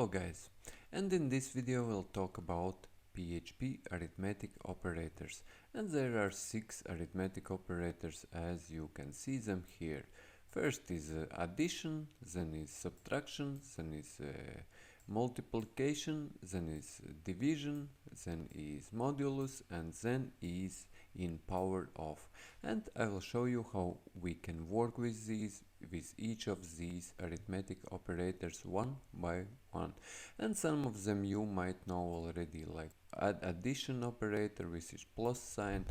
Hello guys, and in this video we'll talk about PHP arithmetic operators, and there are 6 arithmetic operators as you can see them here. First is addition, then is subtraction, then is multiplication, then is division, then is modulus, and then is in power of. And I will show you how we can work with each of these arithmetic operators one by one. And some of them you might know already, like addition operator, which is plus sign,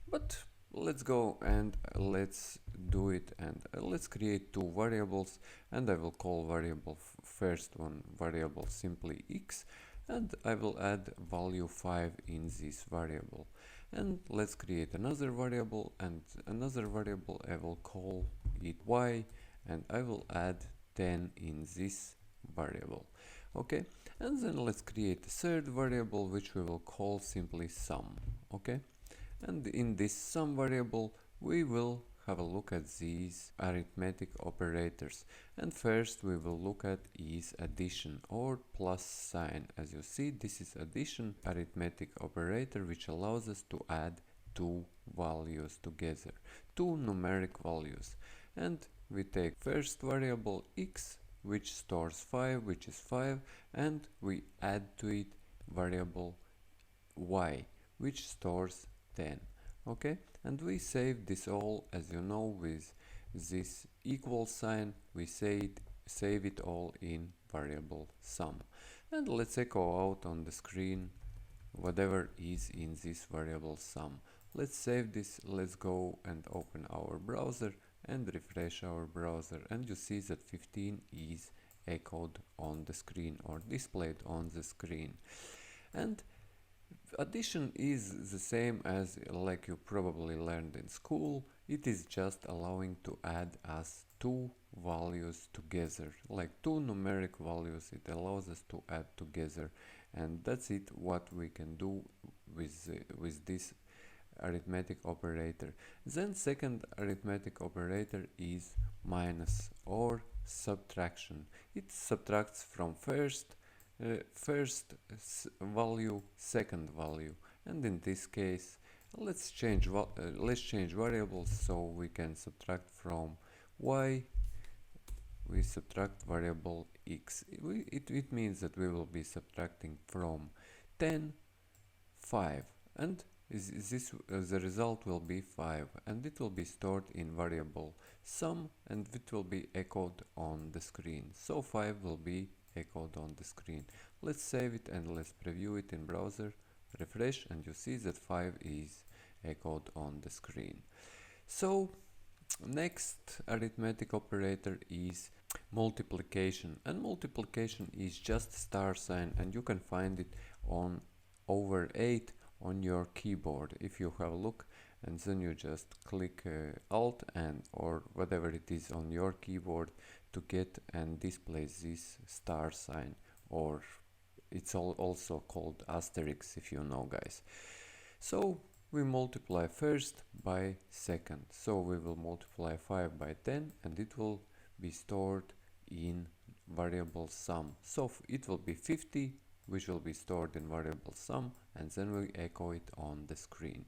but let's go and let's do it, and let's create two variables, and I will call variable first one variable simply x, and I will add value 5 in this variable. And let's create another variable, and another variable I will call it y, and I will add 10 in this variable. Okay, and then let's create a third variable which we will call simply sum. Okay, and in this sum variable we will have a look at these arithmetic operators, and first we will look at is addition or plus sign. As you see, this is addition arithmetic operator which allows us to add two values together, two numeric values, and we take first variable x which stores 5, which is 5, and we add to it variable y which stores 10. Okay, and we save this all, as you know, with this equal sign. We save it all in variable sum, and let's echo out on the screen whatever is in this variable sum. Let's save this. Let's go and open our browser and refresh our browser, and you see that 15 is echoed on the screen or displayed on the screen. And addition is the same as like you probably learned in school. It is just allowing to add us two values together, like two numeric values. It allows us to add together, and that's it what we can do with this arithmetic operator. Then second arithmetic operator is minus or subtraction. It subtracts from first value, second value, and in this case let's change variables, so we can subtract from y, we subtract variable x. It means that we will be subtracting from 10 5, and the result will be 5, and it will be stored in variable sum, and it will be echoed on the screen. So 5 will be echoed on the screen. Let's save it and let's preview it in browser, refresh, and you see that 5 is echoed on the screen. So next arithmetic operator is multiplication, and multiplication is just star sign, and you can find it on over 8 on your keyboard. If you have a look, and then you just click alt and or whatever it is on your keyboard to get and display this star sign, or it's also called asterisk, if you know, guys. So we multiply first by second, so we will multiply 5 by 10, and it will be stored in variable sum. So it will be 50, which will be stored in variable sum, and then we echo it on the screen.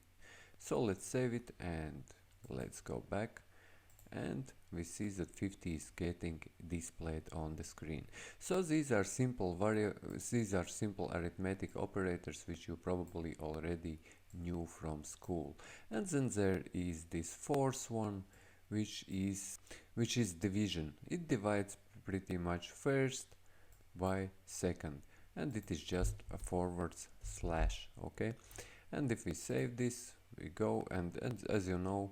So let's save it and let's go back, and we see that 50 is getting displayed on the screen. So these are simple arithmetic operators which you probably already knew from school. And then there is this fourth one, which is division. It divides pretty much first by second, and it is just a forward slash. Okay, and if we save this, we go, and as you know,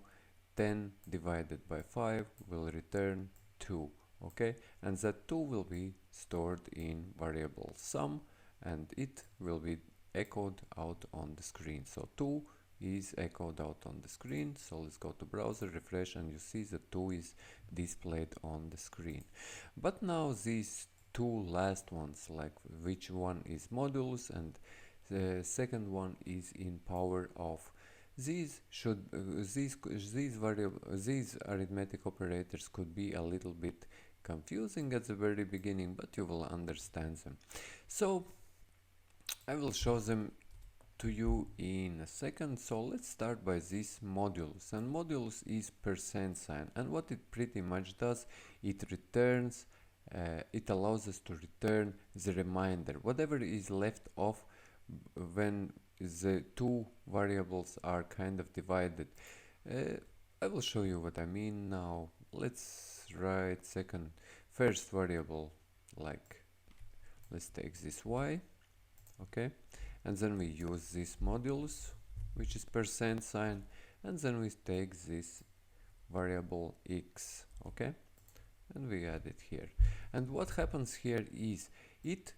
10 divided by 5 will return 2. Okay, and that 2 will be stored in variable sum, and it will be echoed out on the screen. So 2 is echoed out on the screen. So let's go to browser, refresh, and you see that 2 is displayed on the screen. But now these two last ones, like which one is modulus and the second one is in power of, these arithmetic operators could be a little bit confusing at the very beginning, but you will understand them. So I will show them to you in a second. So let's start by this modulus, and modulus is percent sign, and what it pretty much does, it returns it allows us to return the remainder, whatever is left off when the two variables are kind of divided. I will show you what I mean now. Let's write first variable, like let's take this y, okay, and then we use this modulus, which is percent sign, and then we take this variable x, okay, and we add it here. And what happens here is it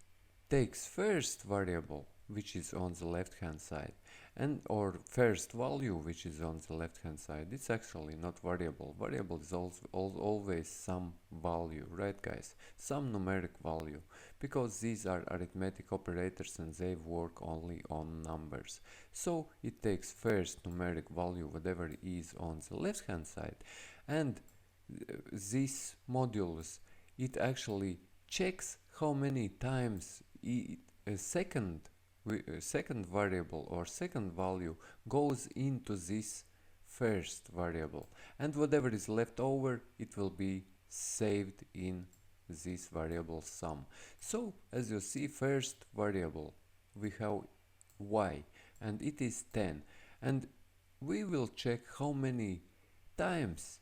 takes first variable, which is on the left hand side, and or first value, which is on the left hand side. It's actually not variable. Variable is always some value, right guys? Some numeric value, because these are arithmetic operators and they work only on numbers. So it takes first numeric value, whatever is on the left hand side, and this modulus, it actually checks how many times a second variable or second value goes into this first variable, and whatever is left over, it will be saved in this variable sum. So as you see, first variable we have y, and it is 10, and we will check how many times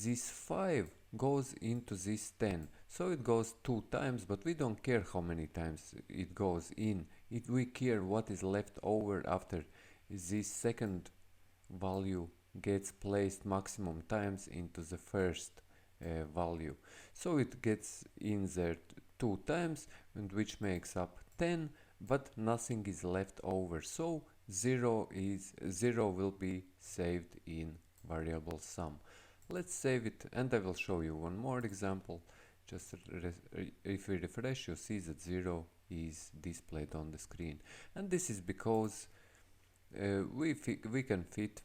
this 5 goes into this 10. So it goes 2 times, but we don't care how many times it goes in. We care what is left over after this second value gets placed maximum times into the first value. So it gets in there 2 times, and which makes up 10, but nothing is left over. So 0 will be saved in variable sum. Let's save it, and I will show you one more example. Just if we refresh, you see that 0 is displayed on the screen, and this is because we can fit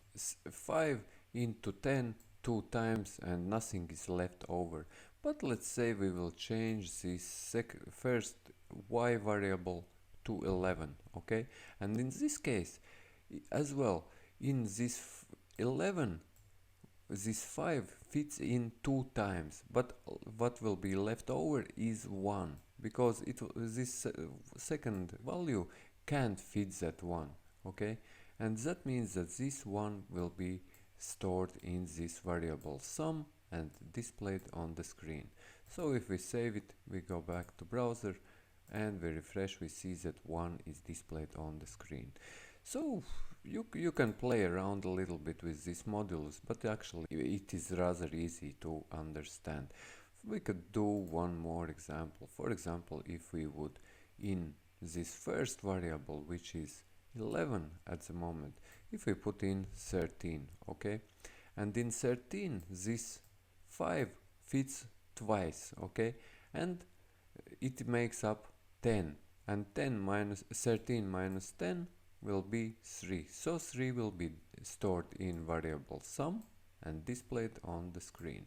5 into 10 2 times and nothing is left over. But let's say we will change this first y variable to 11, okay, and in this case as well, in this 11, this 5 fits in 2 times, but what will be left over is 1, because this second value can't fit that 1, okay, and that means that this 1 will be stored in this variable sum and displayed on the screen. So if we save it, we go back to browser and we refresh, we see that 1 is displayed on the screen. So you can play around a little bit with this modulus, but actually it is rather easy to understand. We could do one more example. For example, if we would, in this first variable, which is 11 at the moment, if we put in 13, okay, and in 13 this 5 fits twice, okay, and it makes up 10, and 13 minus 10 will be 3. So 3 will be stored in variable sum and displayed on the screen.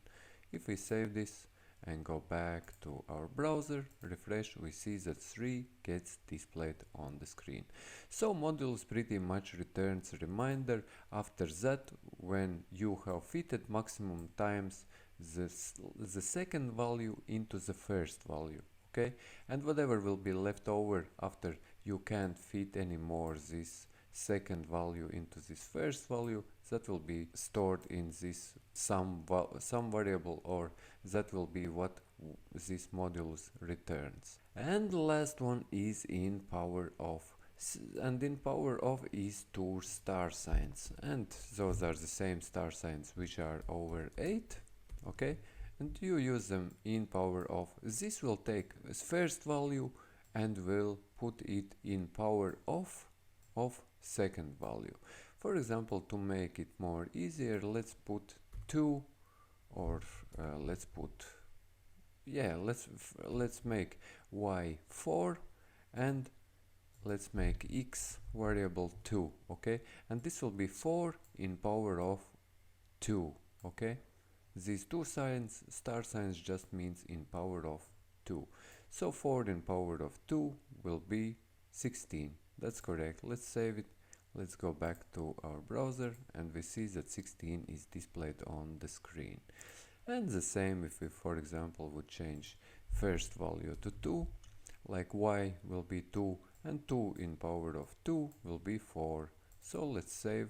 If we save this and go back to our browser, refresh, we see that 3 gets displayed on the screen. So modulus pretty much returns a reminder after that when you have fitted maximum times the second value into the first value, okay, and whatever will be left over after you can't fit anymore this second value into this first value, that will be stored in this some variable, or that will be what this modulus returns. And the last one is in power of, and in power of is two star signs, and those are the same star signs which are over 8, okay, and you use them in power of. This will take as first value and will put it in power of second value. For example, to make it more easier, let's put 2, or let's make y 4, and let's make x variable 2, okay, and this will be 4 in power of 2, okay, these two signs, star signs, just means in power of 2. So 4 in power of 2 will be 16. That's correct. Let's save it. Let's go back to our browser and we see that 16 is displayed on the screen. And the same if we, for example, would change first value to 2, like y will be 2 and 2 in power of 2 will be 4. So let's save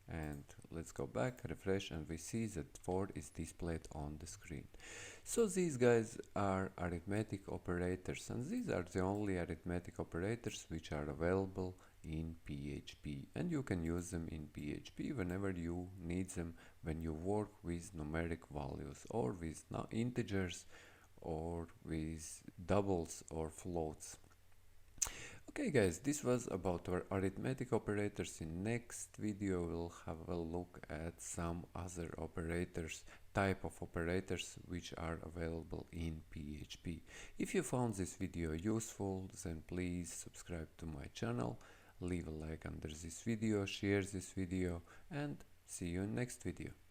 and let's go back, refresh, and we see that 4 is displayed on the screen. So these guys are arithmetic operators, and these are the only arithmetic operators which are available in PHP, and you can use them in PHP whenever you need them, when you work with numeric values or with integers or with doubles or floats. Okay guys, this was about our arithmetic operators. In next video we'll have a look at some other operators, type of operators which are available in PHP. If you found this video useful, then please subscribe to my channel, leave a like under this video, share this video, and see you in next video.